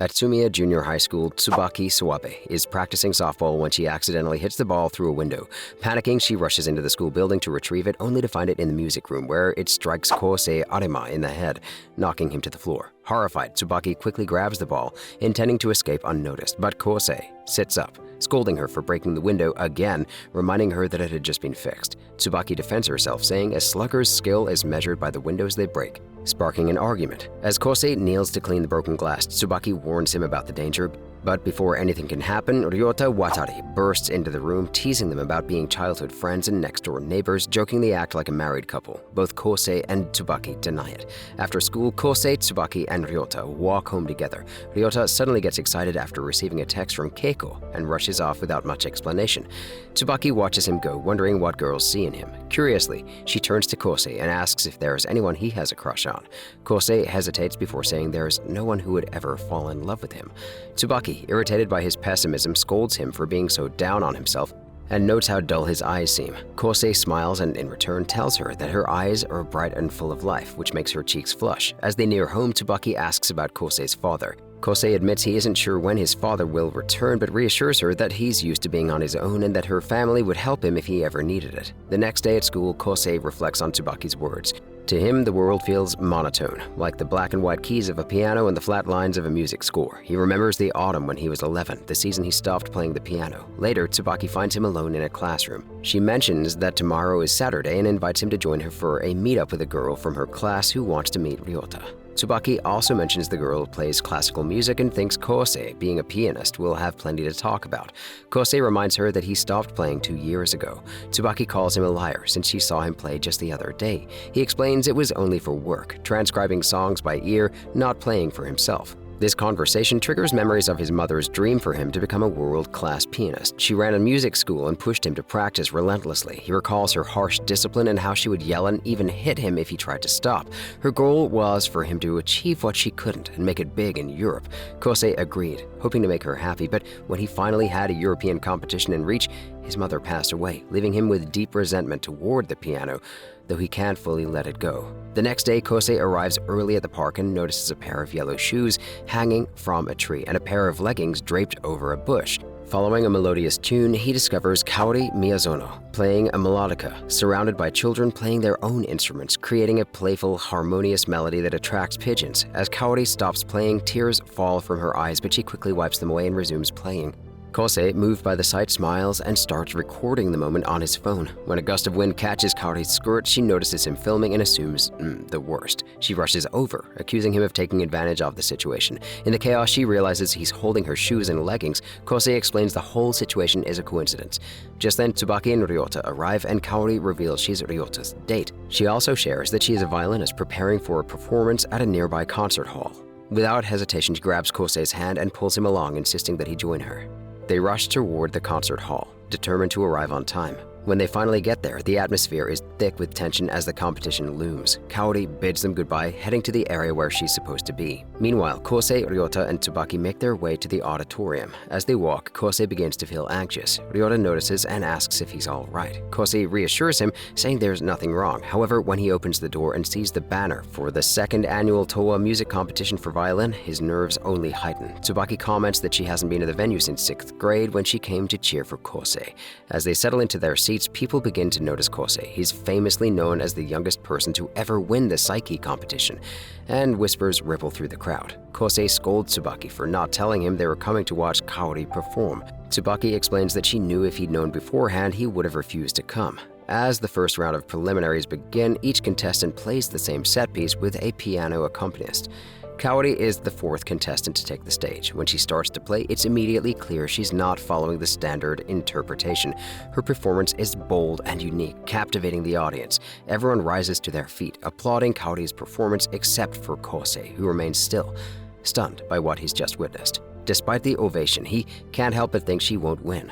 At Sumiya Junior High School, Tsubaki Sawabe is practicing softball when she accidentally hits the ball through a window. Panicking, she rushes into the school building to retrieve it, only to find it in the music room, where it strikes Kousei Arima in the head, knocking him to the floor. Horrified, Tsubaki quickly grabs the ball, intending to escape unnoticed, but Kousei sits up, scolding her for breaking the window again, reminding her that it had just been fixed. Tsubaki defends herself, saying a slugger's skill is measured by the windows they break, sparking an argument. As Kousei kneels to clean the broken glass, Tsubaki warns him about the danger, but before anything can happen, Ryota Watari bursts into the room, teasing them about being childhood friends and next-door neighbors, joking they act like a married couple. Both Kousei and Tsubaki deny it. After school, Kousei, Tsubaki, and Ryota walk home together. Ryota suddenly gets excited after receiving a text from Keiko and rushes off without much explanation. Tsubaki watches him go, wondering what girls see in him. Curiously, she turns to Kousei and asks if there is anyone he has a crush on. Kousei hesitates before saying there is no one who would ever fall in love with him. Tsubaki, irritated by his pessimism, scolds him for being so down on himself and notes how dull his eyes seem. Kousei smiles and in return tells her that her eyes are bright and full of life, which makes her cheeks flush. As they near home, Tsubaki asks about Kousei's father. Kousei admits he isn't sure when his father will return, but reassures her that he's used to being on his own and that her family would help him if he ever needed it. The next day at school, Kousei reflects on Tsubaki's words. To him, the world feels monotone, like the black and white keys of a piano and the flat lines of a music score. He remembers the autumn when he was 11, the season he stopped playing the piano. Later, Tsubaki finds him alone in a classroom. She mentions that tomorrow is Saturday and invites him to join her for a meetup with a girl from her class who wants to meet Ryota. Tsubaki also mentions the girl plays classical music and thinks Kousei, being a pianist, will have plenty to talk about. Kousei reminds her that he stopped playing 2 years ago. Tsubaki calls him a liar since she saw him play just the other day. He explains it was only for work, transcribing songs by ear, not playing for himself. This conversation triggers memories of his mother's dream for him to become a world-class pianist. She ran a music school and pushed him to practice relentlessly. He recalls her harsh discipline and how she would yell and even hit him if he tried to stop. Her goal was for him to achieve what she couldn't and make it big in Europe. Kousei agreed, hoping to make her happy, but when he finally had a European competition in reach, his mother passed away, leaving him with deep resentment toward the piano, though he can't fully let it go. The next day, Kousei arrives early at the park and notices a pair of yellow shoes hanging from a tree and a pair of leggings draped over a bush. Following a melodious tune, he discovers Kaori Miyazono playing a melodica, surrounded by children playing their own instruments, creating a playful, harmonious melody that attracts pigeons. As Kaori stops playing, tears fall from her eyes, but she quickly wipes them away and resumes playing. Kousei, moved by the sight, smiles and starts recording the moment on his phone. When a gust of wind catches Kaori's skirt, she notices him filming and assumes the worst. She rushes over, accusing him of taking advantage of the situation. In the chaos, she realizes he's holding her shoes and leggings. Kousei explains the whole situation is a coincidence. Just then, Tsubaki and Ryota arrive and Kaori reveals she's Ryota's date. She also shares that she is a violinist preparing for a performance at a nearby concert hall. Without hesitation, she grabs Kousei's hand and pulls him along, insisting that he join her. They rush toward the concert hall, determined to arrive on time. When they finally get there, the atmosphere is thick with tension as the competition looms. Kaori bids them goodbye, heading to the area where she's supposed to be. Meanwhile, Kousei, Ryota, and Tsubaki make their way to the auditorium. As they walk, Kousei begins to feel anxious. Ryota notices and asks if he's all right. Kousei reassures him, saying there's nothing wrong. However, when he opens the door and sees the banner for the second annual Towa music competition for violin, his nerves only heighten. Tsubaki comments that she hasn't been to the venue since 6th grade when she came to cheer for Kousei. As they settle into their seats, people begin to notice Kousei. He's famously known as the youngest person to ever win the Psyche competition, and whispers ripple through the crowd. Kousei scolds Tsubaki for not telling him they were coming to watch Kaori perform. Tsubaki explains that she knew if he'd known beforehand, he would have refused to come. As the first round of preliminaries begin, each contestant plays the same set piece with a piano accompanist. Kaori is the 4th contestant to take the stage. When she starts to play, it's immediately clear she's not following the standard interpretation. Her performance is bold and unique, captivating the audience. Everyone rises to their feet, applauding Kaori's performance except for Kousei, who remains still, stunned by what he's just witnessed. Despite the ovation, he can't help but think she won't win.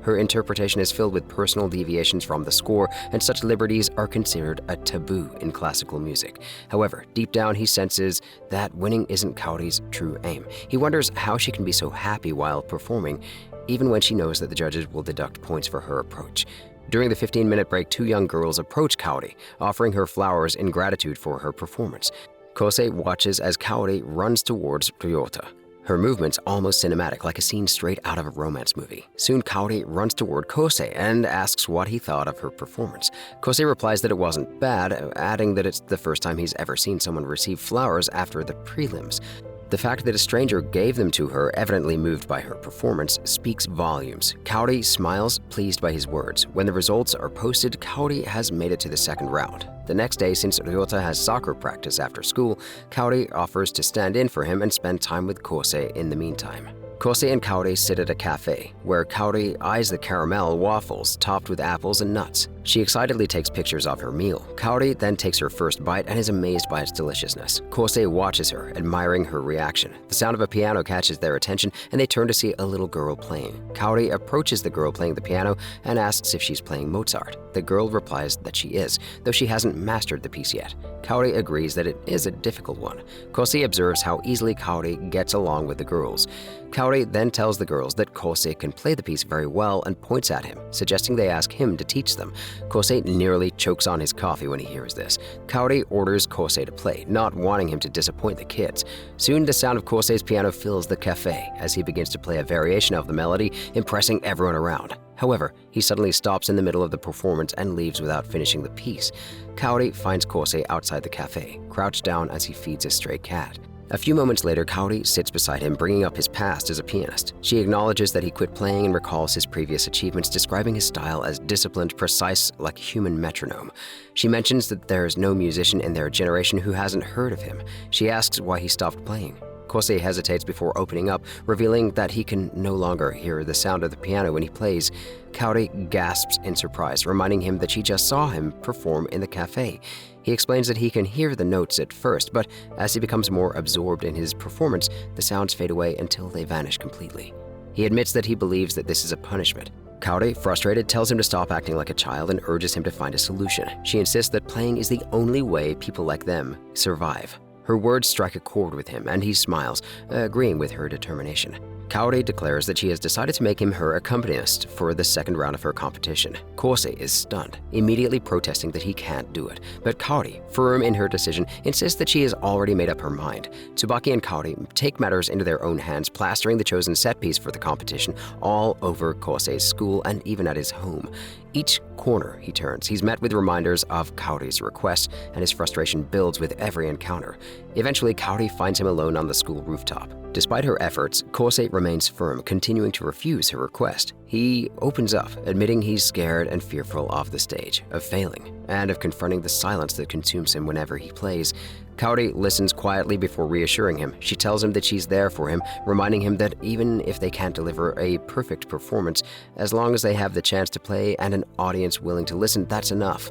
Her interpretation is filled with personal deviations from the score, and such liberties are considered a taboo in classical music. However, deep down he senses that winning isn't Kaori's true aim. He wonders how she can be so happy while performing, even when she knows that the judges will deduct points for her approach. During the 15-minute break, 2 young girls approach Kaori, offering her flowers in gratitude for her performance. Kousei watches as Kaori runs towards Ryota. Her movements almost cinematic, like a scene straight out of a romance movie. Soon, Kaori runs toward Kousei and asks what he thought of her performance. Kousei replies that it wasn't bad, adding that it's the first time he's ever seen someone receive flowers after the prelims. The fact that a stranger gave them to her, evidently moved by her performance, speaks volumes. Kaori smiles, pleased by his words. When the results are posted, Kaori has made it to the second round. The next day, since Ryota has soccer practice after school, Kaori offers to stand in for him and spend time with Kousei in the meantime. Kousei and Kaori sit at a cafe, where Kaori eyes the caramel waffles topped with apples and nuts. She excitedly takes pictures of her meal. Kaori then takes her first bite and is amazed by its deliciousness. Kousei watches her, admiring her reaction. The sound of a piano catches their attention, and they turn to see a little girl playing. Kaori approaches the girl playing the piano and asks if she's playing Mozart. The girl replies that she is, though she hasn't mastered the piece yet. Kaori agrees that it is a difficult one. Kousei observes how easily Kaori gets along with the girls. Kaori then tells the girls that Kousei can play the piece very well and points at him, suggesting they ask him to teach them. Kousei nearly chokes on his coffee when he hears this. Kaori orders Kousei to play, not wanting him to disappoint the kids. Soon, the sound of Kousei's piano fills the cafe as he begins to play a variation of the melody, impressing everyone around. However, he suddenly stops in the middle of the performance and leaves without finishing the piece. Kaori finds Kousei outside the cafe, crouched down as he feeds a stray cat. A few moments later, Kaori sits beside him, bringing up his past as a pianist. She acknowledges that he quit playing and recalls his previous achievements, describing his style as disciplined, precise, like a human metronome. She mentions that there is no musician in their generation who hasn't heard of him. She asks why he stopped playing. Kousei hesitates before opening up, revealing that he can no longer hear the sound of the piano when he plays. Kaori gasps in surprise, reminding him that she just saw him perform in the cafe. He explains that he can hear the notes at first, but as he becomes more absorbed in his performance, the sounds fade away until they vanish completely. He admits that he believes that this is a punishment. Kaori, frustrated, tells him to stop acting like a child and urges him to find a solution. She insists that playing is the only way people like them survive. Her words strike a chord with him, and he smiles, agreeing with her determination. Kaori declares that she has decided to make him her accompanist for the second round of her competition. Kousei is stunned, immediately protesting that he can't do it. But Kaori, firm in her decision, insists that she has already made up her mind. Tsubaki and Kaori take matters into their own hands, plastering the chosen set piece for the competition all over Kousei's school and even at his home. Each corner he turns, he's met with reminders of Kaori's request, and his frustration builds with every encounter. Eventually, Kaori finds him alone on the school rooftop. Despite her efforts, Kousei remains firm, continuing to refuse her request. He opens up, admitting he's scared and fearful of the stage, of failing, and of confronting the silence that consumes him whenever he plays. Kaori listens quietly before reassuring him. She tells him that she's there for him, reminding him that even if they can't deliver a perfect performance, as long as they have the chance to play and an audience willing to listen, that's enough.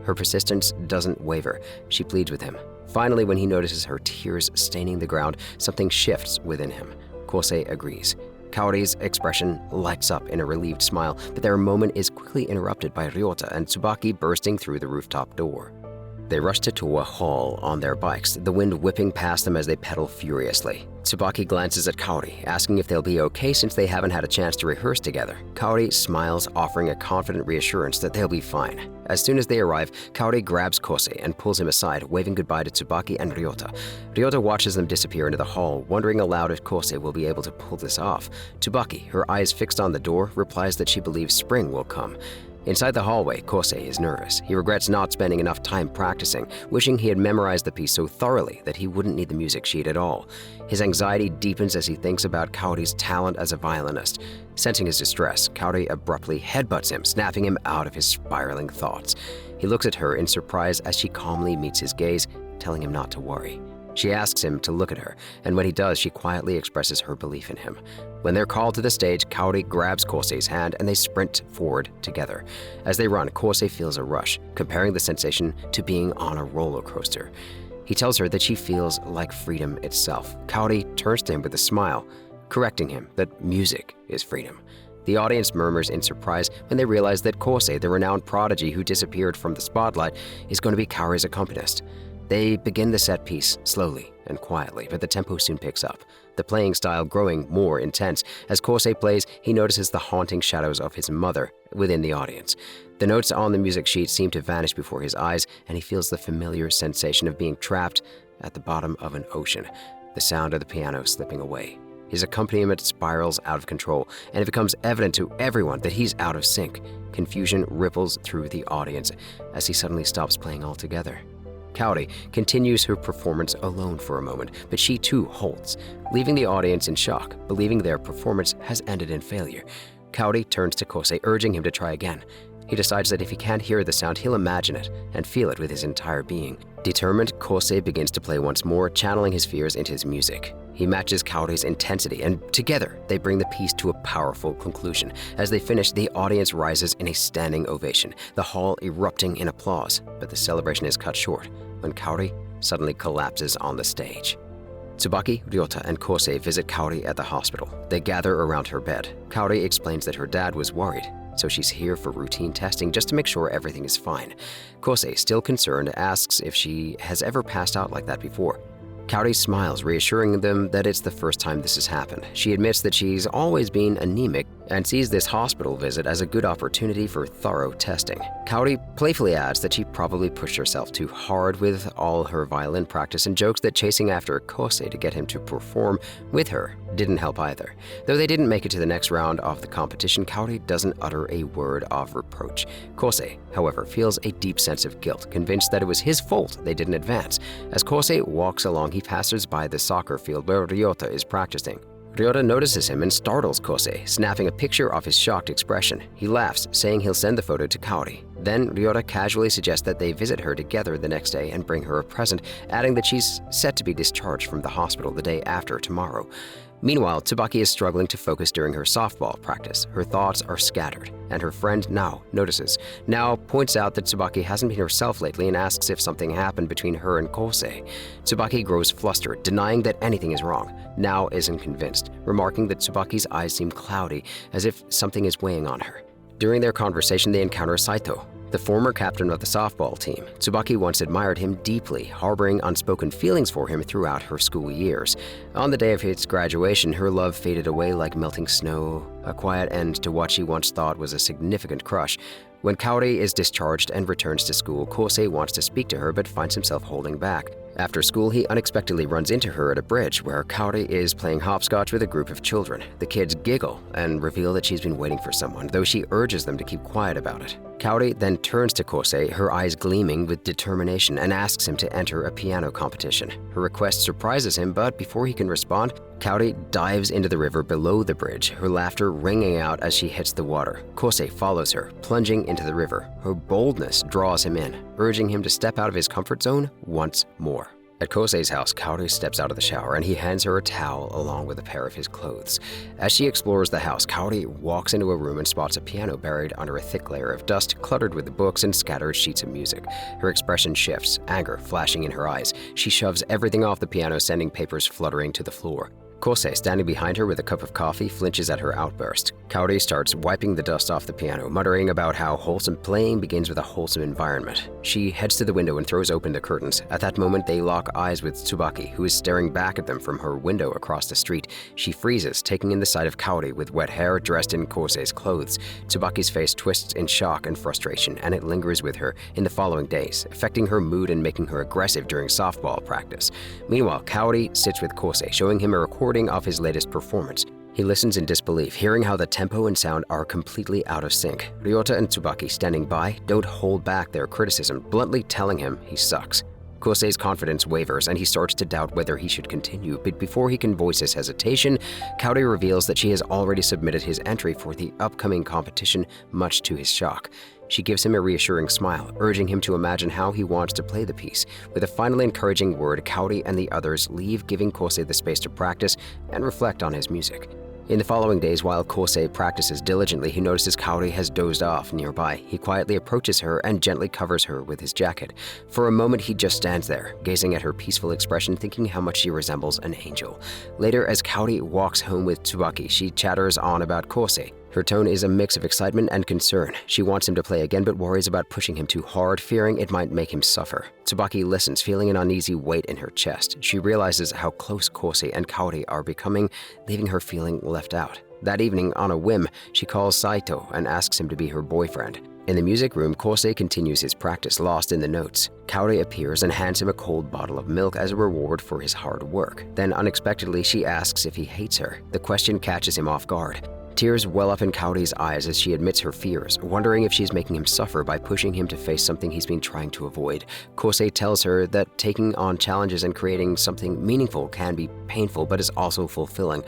Her persistence doesn't waver. She pleads with him. Finally, when he notices her tears staining the ground, something shifts within him. Kousei agrees. Kaori's expression lights up in a relieved smile, but their moment is quickly interrupted by Ryota and Tsubaki bursting through the rooftop door. They rush to Toa Hall on their bikes, the wind whipping past them as they pedal furiously. Tsubaki glances at Kaori, asking if they'll be okay since they haven't had a chance to rehearse together. Kaori smiles, offering a confident reassurance that they'll be fine. As soon as they arrive, Kaori grabs Kousei and pulls him aside, waving goodbye to Tsubaki and Ryota. Ryota watches them disappear into the hall, wondering aloud if Kousei will be able to pull this off. Tsubaki, her eyes fixed on the door, replies that she believes spring will come. Inside the hallway, Kousei is nervous. He regrets not spending enough time practicing, wishing he had memorized the piece so thoroughly that he wouldn't need the music sheet at all. His anxiety deepens as he thinks about Kaori's talent as a violinist. Sensing his distress, Kaori abruptly headbutts him, snapping him out of his spiraling thoughts. He looks at her in surprise as she calmly meets his gaze, telling him not to worry. She asks him to look at her, and when he does, she quietly expresses her belief in him. When they're called to the stage, Kaori grabs Kousei's hand and they sprint forward together. As they run, Kousei feels a rush, comparing the sensation to being on a roller coaster. He tells her that she feels like freedom itself. Kaori turns to him with a smile, correcting him that music is freedom. The audience murmurs in surprise when they realize that Kousei, the renowned prodigy who disappeared from the spotlight, is going to be Kaori's accompanist. They begin the set piece slowly and quietly, but the tempo soon picks up, the playing style growing more intense. As Kousei plays, he notices the haunting shadows of his mother within the audience. The notes on the music sheet seem to vanish before his eyes, and he feels the familiar sensation of being trapped at the bottom of an ocean, the sound of the piano slipping away. His accompaniment spirals out of control, and it becomes evident to everyone that he's out of sync. Confusion ripples through the audience as he suddenly stops playing altogether. Kaori continues her performance alone for a moment, but she too halts, leaving the audience in shock, believing their performance has ended in failure. Kaori turns to Kousei, urging him to try again. He decides that if he can't hear the sound, he'll imagine it and feel it with his entire being. Determined, Kousei begins to play once more, channeling his fears into his music. He matches Kaori's intensity, and together they bring the piece to a powerful conclusion. As they finish, the audience rises in a standing ovation, the hall erupting in applause. But the celebration is cut short when Kaori suddenly collapses on the stage. Tsubaki, Ryota, and Kousei visit Kaori at the hospital. They gather around her bed. Kaori explains that her dad was worried, so she's here for routine testing just to make sure everything is fine. Kousei, still concerned, asks if she has ever passed out like that before. Kaori smiles, reassuring them that it's the first time this has happened. She admits that she's always been anemic and sees this hospital visit as a good opportunity for thorough testing. Kaori playfully adds that she probably pushed herself too hard with all her violin practice and jokes that chasing after Kousei to get him to perform with her didn't help either. Though they didn't make it to the next round of the competition, Kaori doesn't utter a word of reproach. Kousei, however, feels a deep sense of guilt, convinced that it was his fault they didn't advance. As Kousei walks along, he passes by the soccer field where Ryota is practicing. Ryota notices him and startles Kousei, snapping a picture of his shocked expression. He laughs, saying he'll send the photo to Kaori. Then Ryota casually suggests that they visit her together the next day and bring her a present, adding that she's set to be discharged from the hospital the day after tomorrow. Meanwhile, Tsubaki is struggling to focus during her softball practice. Her thoughts are scattered, and her friend Nao notices. Nao points out that Tsubaki hasn't been herself lately and asks if something happened between her and Kousei. Tsubaki grows flustered, denying that anything is wrong. Nao isn't convinced, remarking that Tsubaki's eyes seem cloudy, as if something is weighing on her. During their conversation, they encounter Saito, the former captain of the softball team. Tsubaki once admired him deeply, harboring unspoken feelings for him throughout her school years. On the day of his graduation, her love faded away like melting snow, a quiet end to what she once thought was a significant crush. When Kaori is discharged and returns to school, Kousei wants to speak to her but finds himself holding back. After school, he unexpectedly runs into her at a bridge where Kaori is playing hopscotch with a group of children. The kids giggle and reveal that she's been waiting for someone, though she urges them to keep quiet about it. Kaori then turns to Kousei, her eyes gleaming with determination, and asks him to enter a piano competition. Her request surprises him, but before he can respond, Kaori dives into the river below the bridge, her laughter ringing out as she hits the water. Kousei follows her, plunging into the river. Her boldness draws him in, urging him to step out of his comfort zone once more. At Kousei's house, Kaori steps out of the shower and he hands her a towel along with a pair of his clothes. As she explores the house, Kaori walks into a room and spots a piano buried under a thick layer of dust, cluttered with books and scattered sheets of music. Her expression shifts, anger flashing in her eyes. She shoves everything off the piano, sending papers fluttering to the floor. Kousei, standing behind her with a cup of coffee, flinches at her outburst. Kaori starts wiping the dust off the piano, muttering about how wholesome playing begins with a wholesome environment. She heads to the window and throws open the curtains. At that moment, they lock eyes with Tsubaki, who is staring back at them from her window across the street. She freezes, taking in the sight of Kaori with wet hair dressed in Kousei's clothes. Tsubaki's face twists in shock and frustration, and it lingers with her in the following days, affecting her mood and making her aggressive during softball practice. Meanwhile, Kaori sits with Kousei, showing him a recording of his latest performance. He listens in disbelief, hearing how the tempo and sound are completely out of sync. Ryota and Tsubaki, standing by, don't hold back their criticism, bluntly telling him he sucks. Kousei's confidence wavers and he starts to doubt whether he should continue, but before he can voice his hesitation, Kaori reveals that she has already submitted his entry for the upcoming competition, much to his shock. She gives him a reassuring smile, urging him to imagine how he wants to play the piece. With a finally encouraging word, Kaori and the others leave, giving Kousei the space to practice and reflect on his music. In the following days, while Kousei practices diligently, he notices Kaori has dozed off nearby. He quietly approaches her and gently covers her with his jacket. For a moment, he just stands there, gazing at her peaceful expression, thinking how much she resembles an angel. Later, as Kaori walks home with Tsubaki, she chatters on about Kousei. Her tone is a mix of excitement and concern. She wants him to play again but worries about pushing him too hard, fearing it might make him suffer. Tsubaki listens, feeling an uneasy weight in her chest. She realizes how close Kousei and Kaori are becoming, leaving her feeling left out. That evening, on a whim, she calls Saito and asks him to be her boyfriend. In the music room, Kousei continues his practice, lost in the notes. Kaori appears and hands him a cold bottle of milk as a reward for his hard work. Then unexpectedly, she asks if he hates her. The question catches him off guard. Tears well up in Kaori's eyes as she admits her fears, wondering if she's making him suffer by pushing him to face something he's been trying to avoid. Kousei tells her that taking on challenges and creating something meaningful can be painful but is also fulfilling.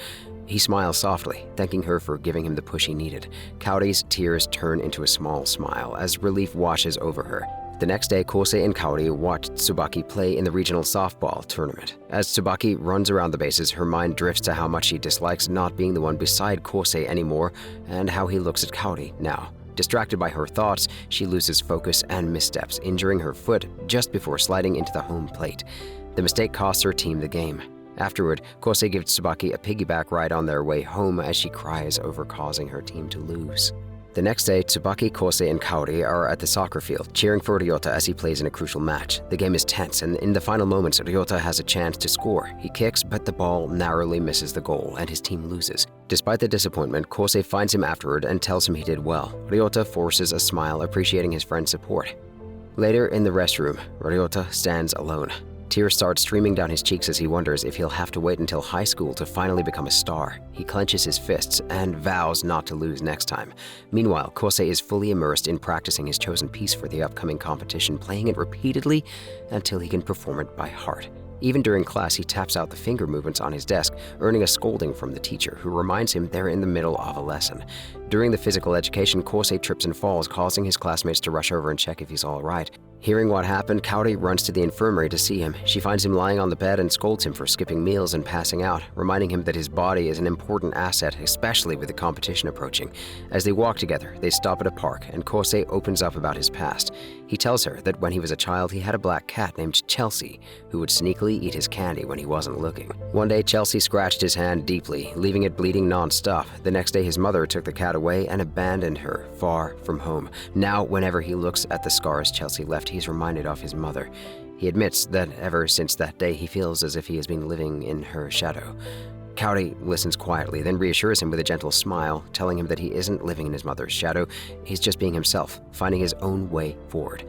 He smiles softly, thanking her for giving him the push he needed. Kaori's tears turn into a small smile as relief washes over her. The next day, Kousei and Kaori watched Tsubaki play in the regional softball tournament. As Tsubaki runs around the bases, her mind drifts to how much she dislikes not being the one beside Kousei anymore and how he looks at Kaori now. Distracted by her thoughts, she loses focus and missteps, injuring her foot just before sliding into the home plate. The mistake costs her team the game. Afterward, Kousei gives Tsubaki a piggyback ride on their way home as she cries over causing her team to lose. The next day, Tsubaki, Kousei, and Kaori are at the soccer field, cheering for Ryota as he plays in a crucial match. The game is tense, and in the final moments, Ryota has a chance to score. He kicks, but the ball narrowly misses the goal, and his team loses. Despite the disappointment, Kousei finds him afterward and tells him he did well. Ryota forces a smile, appreciating his friend's support. Later, in the restroom, Ryota stands alone. Tears start streaming down his cheeks as he wonders if he'll have to wait until high school to finally become a star. He clenches his fists and vows not to lose next time. Meanwhile, Kousei is fully immersed in practicing his chosen piece for the upcoming competition, playing it repeatedly until he can perform it by heart. Even during class, he taps out the finger movements on his desk, earning a scolding from the teacher, who reminds him they're in the middle of a lesson. During the physical education, Kousei trips and falls, causing his classmates to rush over and check if he's all right. Hearing what happened, Kaori runs to the infirmary to see him. She finds him lying on the bed and scolds him for skipping meals and passing out, reminding him that his body is an important asset, especially with the competition approaching. As they walk together, they stop at a park, and Kousei opens up about his past. He tells her that when he was a child, he had a black cat named Chelsea, who would sneakily eat his candy when he wasn't looking. One day, Chelsea scratched his hand deeply, leaving it bleeding non-stop. The next day, his mother took the cat away and abandoned her far from home. Now, whenever he looks at the scars Chelsea left, he's reminded of his mother. He admits that ever since that day, he feels as if he has been living in her shadow. Kaori listens quietly, then reassures him with a gentle smile, telling him that he isn't living in his mother's shadow. He's just being himself, finding his own way forward.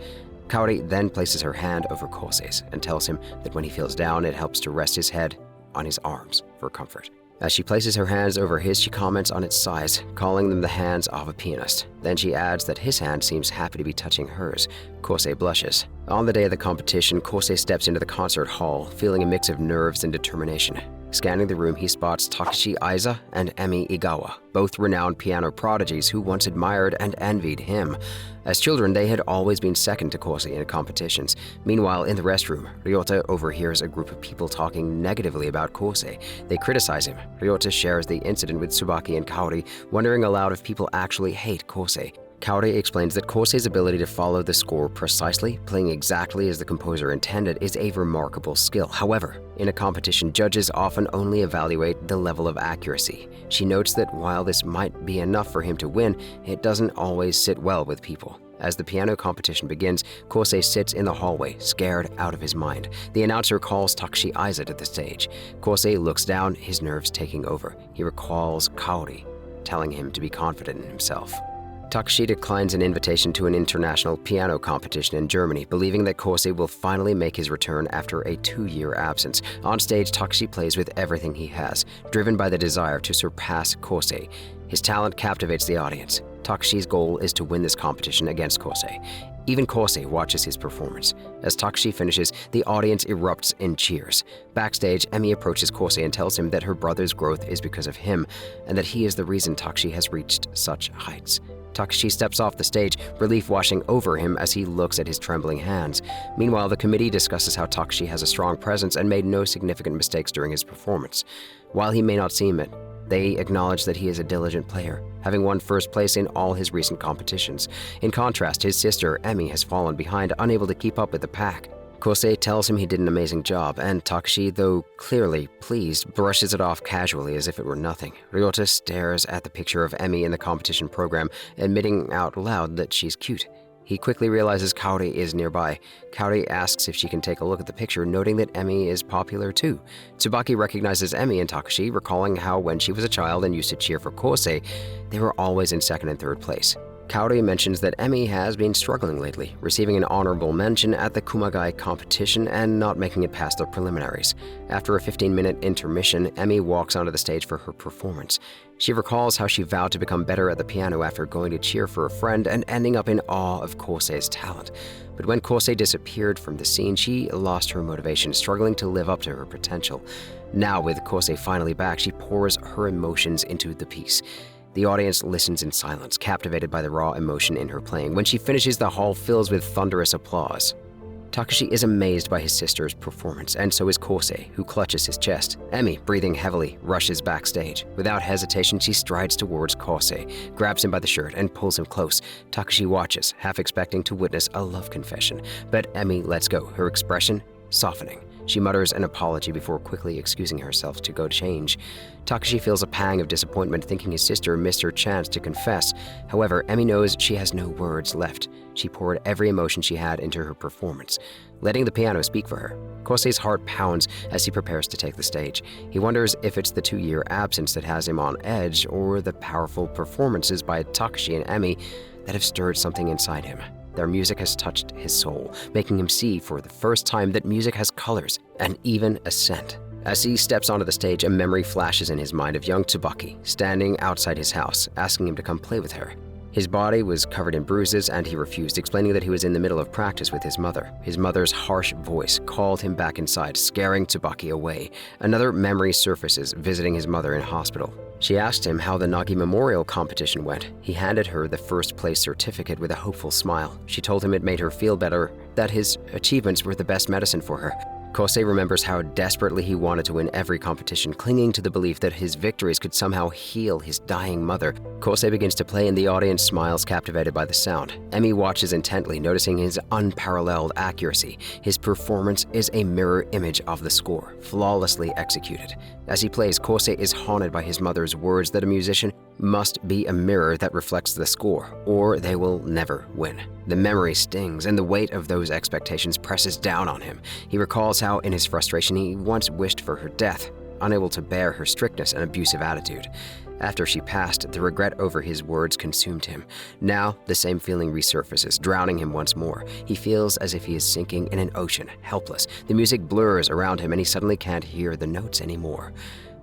Kaori then places her hand over Kousei's and tells him that when he feels down, it helps to rest his head on his arms for comfort. As she places her hands over his, she comments on its size, calling them the hands of a pianist. Then she adds that his hand seems happy to be touching hers. Kousei blushes. On the day of the competition, Kousei steps into the concert hall, feeling a mix of nerves and determination. Scanning the room, he spots Takashi Aiza and Emi Igawa, both renowned piano prodigies who once admired and envied him. As children, they had always been second to Kousei in competitions. Meanwhile, in the restroom, Ryota overhears a group of people talking negatively about Kousei. They criticize him. Ryota shares the incident with Tsubaki and Kaori, wondering aloud if people actually hate Kousei. Kaori explains that Kousei's ability to follow the score precisely, playing exactly as the composer intended, is a remarkable skill. However, in a competition, judges often only evaluate the level of accuracy. She notes that while this might be enough for him to win, it doesn't always sit well with people. As the piano competition begins, Kousei sits in the hallway, scared out of his mind. The announcer calls Takashi Aiza to the stage. Kousei looks down, his nerves taking over. He recalls Kaori, telling him to be confident in himself. Takashi declines an invitation to an international piano competition in Germany, believing that Kousei will finally make his return after a 2-year absence. On stage, Takashi plays with everything he has, driven by the desire to surpass Kousei. His talent captivates the audience. Takashi's goal is to win this competition against Kousei. Even Kousei watches his performance. As Takashi finishes, the audience erupts in cheers. Backstage, Emi approaches Kousei and tells him that her brother's growth is because of him, and that he is the reason Takashi has reached such heights. Takashi steps off the stage, relief washing over him as he looks at his trembling hands. Meanwhile, the committee discusses how Takashi has a strong presence and made no significant mistakes during his performance. While he may not seem it, they acknowledge that he is a diligent player, having won first place in all his recent competitions. In contrast, his sister, Emi, has fallen behind, unable to keep up with the pack. Kousei tells him he did an amazing job, and Takashi, though clearly pleased, brushes it off casually as if it were nothing. Ryota stares at the picture of Emi in the competition program, admitting out loud that she's cute. He quickly realizes Kaori is nearby. Kaori asks if she can take a look at the picture, noting that Emi is popular too. Tsubaki recognizes Emi and Takashi, recalling how when she was a child and used to cheer for Kousei, they were always in second and third place. Kaori mentions that Emi has been struggling lately, receiving an honorable mention at the Kumagai competition and not making it past the preliminaries. After a 15-minute intermission, Emi walks onto the stage for her performance. She recalls how she vowed to become better at the piano after going to cheer for a friend and ending up in awe of Kousei's talent. But when Kousei disappeared from the scene, she lost her motivation, struggling to live up to her potential. Now, with Kousei finally back, she pours her emotions into the piece. The audience listens in silence, captivated by the raw emotion in her playing. When she finishes, the hall fills with thunderous applause. Takashi is amazed by his sister's performance, and so is Kousei, who clutches his chest. Emi, breathing heavily, rushes backstage. Without hesitation, she strides towards Kousei, grabs him by the shirt, and pulls him close. Takashi watches, half expecting to witness a love confession. But Emi lets go, her expression softening. She mutters an apology before quickly excusing herself to go change. Takashi feels a pang of disappointment, thinking his sister missed her chance to confess. However, Emi knows she has no words left. She poured every emotion she had into her performance, letting the piano speak for her. Kousei's heart pounds as he prepares to take the stage. He wonders if it's the 2-year absence that has him on edge, or the powerful performances by Takashi and Emi that have stirred something inside him. Their music has touched his soul, making him see for the first time that music has colors and even a scent. As he steps onto the stage, a memory flashes in his mind of young Tsubaki standing outside his house, asking him to come play with her. His body was covered in bruises and he refused, explaining that he was in the middle of practice with his mother. His mother's harsh voice called him back inside, scaring Tsubaki away. Another memory surfaces, visiting his mother in hospital. She asked him how the Nagi Memorial competition went. He handed her the first place certificate with a hopeful smile. She told him it made her feel better, that his achievements were the best medicine for her. Kousei remembers how desperately he wanted to win every competition, clinging to the belief that his victories could somehow heal his dying mother. Kousei begins to play and the audience smiles, captivated by the sound. Emi watches intently, noticing his unparalleled accuracy. His performance is a mirror image of the score, flawlessly executed. As he plays, Kousei is haunted by his mother's words that a musician must be a mirror that reflects the score, or they will never win. The memory stings, and the weight of those expectations presses down on him. He recalls how, in his frustration, he once wished for her death, unable to bear her strictness and abusive attitude. After she passed, the regret over his words consumed him. Now, the same feeling resurfaces, drowning him once more. He feels as if he is sinking in an ocean, helpless. The music blurs around him, and he suddenly can't hear the notes anymore.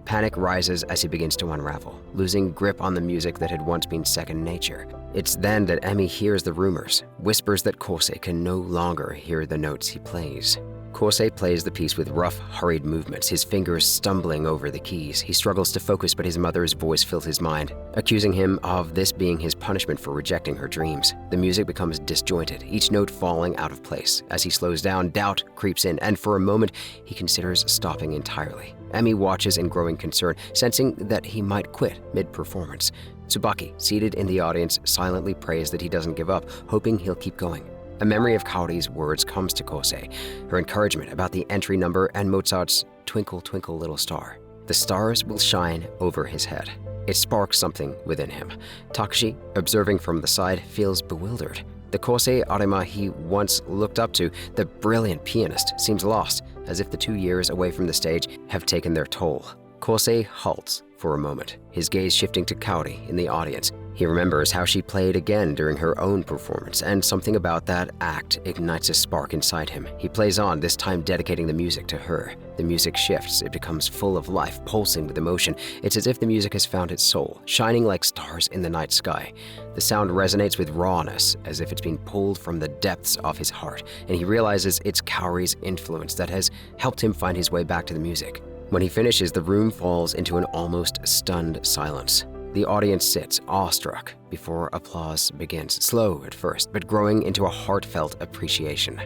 Panic rises as he begins to unravel, losing grip on the music that had once been second nature. It's then that Emi hears the rumors, whispers that Kousei can no longer hear the notes he plays. Kousei plays the piece with rough, hurried movements, his fingers stumbling over the keys. He struggles to focus, but his mother's voice fills his mind, accusing him of this being his punishment for rejecting her dreams. The music becomes disjointed, each note falling out of place. As he slows down, doubt creeps in, and for a moment, he considers stopping entirely. Emi watches in growing concern, sensing that he might quit mid-performance. Tsubaki, seated in the audience, silently prays that he doesn't give up, hoping he'll keep going. A memory of Kaori's words comes to Kousei, her encouragement about the entry number and Mozart's Twinkle, Twinkle, Little Star. The stars will shine over his head. It sparks something within him. Takashi, observing from the side, feels bewildered. The Kousei Arima he once looked up to, the brilliant pianist, seems lost, as if the 2 years away from the stage have taken their toll. Kousei halts for a moment, his gaze shifting to Kaori in the audience. He remembers how she played again during her own performance, and something about that act ignites a spark inside him. He plays on, this time dedicating the music to her. The music shifts, it becomes full of life, pulsing with emotion. It's as if the music has found its soul, shining like stars in the night sky. The sound resonates with rawness, as if it's been pulled from the depths of his heart, and he realizes it's Kaori's influence that has helped him find his way back to the music. When he finishes, the room falls into an almost stunned silence. The audience sits, awestruck, before applause begins, slow at first, but growing into a heartfelt appreciation.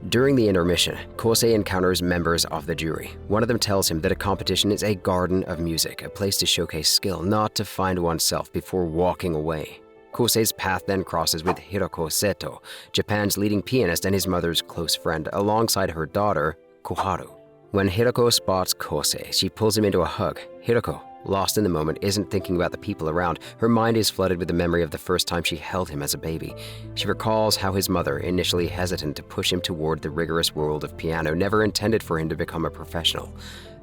During the intermission, Kousei encounters members of the jury. One of them tells him that a competition is a garden of music, a place to showcase skill, not to find oneself before walking away. Kousei's path then crosses with Hiroko Seto, Japan's leading pianist and his mother's close friend, alongside her daughter, Koharu. When Hiroko spots Kousei, she pulls him into a hug. Hiroko, lost in the moment, isn't thinking about the people around. Her mind is flooded with the memory of the first time she held him as a baby. She recalls how his mother, initially hesitant to push him toward the rigorous world of piano, never intended for him to become a professional.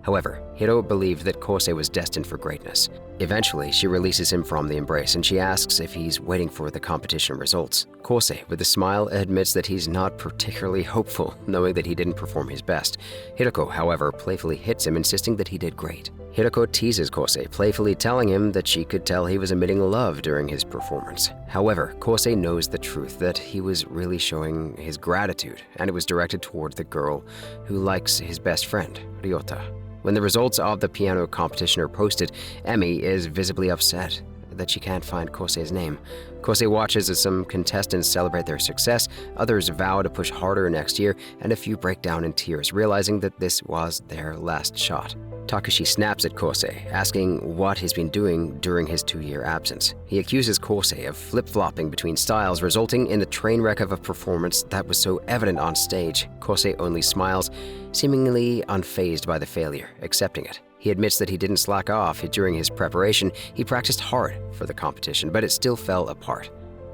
However, Hiro believed that Kousei was destined for greatness. Eventually, she releases him from the embrace and she asks if he's waiting for the competition results. Kousei, with a smile, admits that he's not particularly hopeful, knowing that he didn't perform his best. Hiroko, however, playfully hits him, insisting that he did great. Hiroko teases Kousei, playfully telling him that she could tell he was emitting love during his performance. However, Kousei knows the truth, that he was really showing his gratitude, and it was directed toward the girl who likes his best friend, Ryota. When the results of the piano competition are posted, Emi is visibly upset that she can't find Kousei's name. Kousei watches as some contestants celebrate their success, others vow to push harder next year, and a few break down in tears, realizing that this was their last shot. Takushi snaps at Kousei, asking what he's been doing during his 2-year absence. He accuses Kousei of flip-flopping between styles, resulting in the train wreck of a performance that was so evident on stage. Kousei only smiles, seemingly unfazed by the failure, accepting it. He admits that he didn't slack off during his preparation. He practiced hard for the competition, but it still fell apart.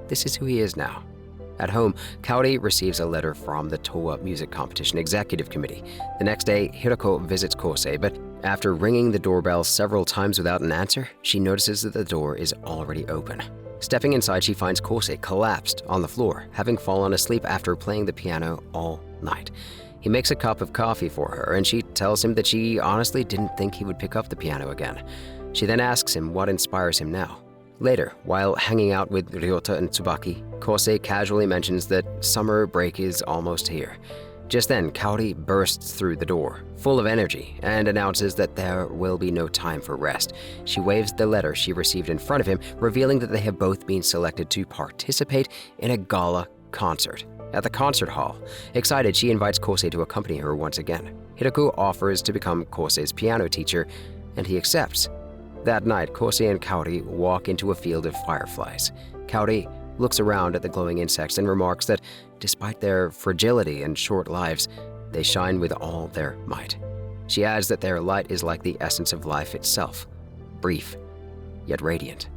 This is who he is now. At home, Kaori receives a letter from the Towa Music Competition Executive Committee. The next day, Hiroko visits Kousei, but after ringing the doorbell several times without an answer, she notices that the door is already open. Stepping inside, she finds Kousei collapsed on the floor, having fallen asleep after playing the piano all night. He makes a cup of coffee for her, and she tells him that she honestly didn't think he would pick up the piano again. She then asks him what inspires him now. Later, while hanging out with Ryota and Tsubaki, Kousei casually mentions that summer break is almost here. Just then, Kaori bursts through the door, full of energy, and announces that there will be no time for rest. She waves the letter she received in front of him, revealing that they have both been selected to participate in a gala concert at the concert hall. Excited, she invites Kousei to accompany her once again. Hiroko offers to become Kousei's piano teacher, and he accepts. That night, Kousei and Kaori walk into a field of fireflies. Kaori looks around at the glowing insects and remarks that despite their fragility and short lives, they shine with all their might. She adds that their light is like the essence of life itself, brief, yet radiant.